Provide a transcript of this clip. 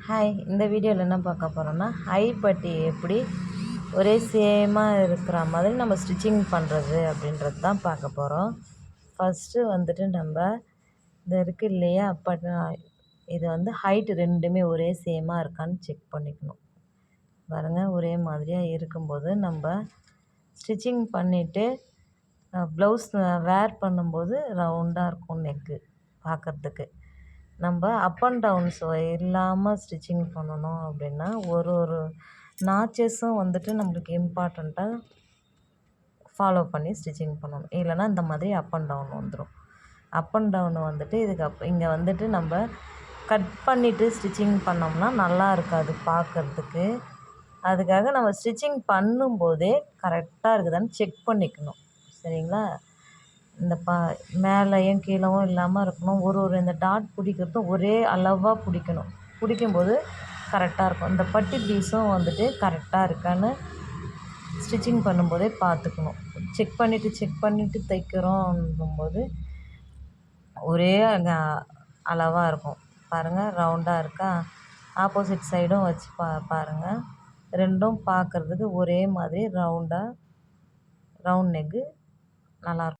Hi, இந்த வீடியோவில் என்ன பார்க்க போகிறோன்னா ஹை பட்டி எப்படி ஒரே சேமாக இருக்கிற மாதிரி நம்ம ஸ்டிச்சிங் பண்ணுறது அப்படின்றது தான் பார்க்க போகிறோம். ஃபஸ்ட்டு வந்துட்டு நம்ம இது இருக்குது இல்லையா, இது வந்து ஹைட்டு ரெண்டுமே ஒரே சேமாக இருக்கான்னு செக் பண்ணிக்கணும். பாருங்கள், ஒரே மாதிரியாக இருக்கும்போது நம்ம ஸ்டிச்சிங் பண்ணிவிட்டு ப்ளவுஸ் வேர் பண்ணும்போது ரவுண்டாக இருக்கும் நெக்கு பார்க்குறதுக்கு. நம்ம அப் அண்ட் டவுன்ஸ் இல்லாமல் ஸ்டிச்சிங் பண்ணணும் அப்படின்னா ஒரு நாச்சஸும் வந்துட்டு நம்மளுக்கு இம்பார்ட்டண்ட்டாக ஃபாலோ பண்ணி ஸ்டிச்சிங் பண்ணணும். இல்லைனா இந்த மாதிரி அப் அண்ட் டவுன் வந்துடும். அப் அண்ட் டவுன் வந்துட்டு இங்கே வந்துட்டு நம்ம கட் பண்ணிவிட்டு ஸ்டிச்சிங் பண்ணோம்னா நல்லா இருக்காது பார்க்குறதுக்கு. அதுக்காக நம்ம ஸ்டிச்சிங் பண்ணும்போதே கரெக்டாக இருக்குதான்னு செக் பண்ணிக்கணும். சரிங்களா? இந்த மேலேயும் கீழவும் இல்லாமல் இருக்கணும். ஒரு இந்த டாட் பிடிக்கிறதும் ஒரே அளவாக பிடிக்கணும். பிடிக்கும்போது கரெக்டாக இருக்கும். இந்த பட்டி பீஸும் வந்துட்டு கரெக்டாக இருக்கான்னு ஸ்டிச்சிங் பண்ணும்போதே பார்த்துக்கணும். செக் பண்ணிவிட்டு தைக்கிறோங்கும்போது ஒரே அளவாக இருக்கும். பாருங்கள், ரவுண்டாக இருக்கா? ஆப்போசிட் சைடும் வச்சு பாருங்கள். ரெண்டும் பார்க்குறதுக்கு ஒரே மாதிரி ரவுண்ட் நெக்கு நல்லாயிருக்கும்.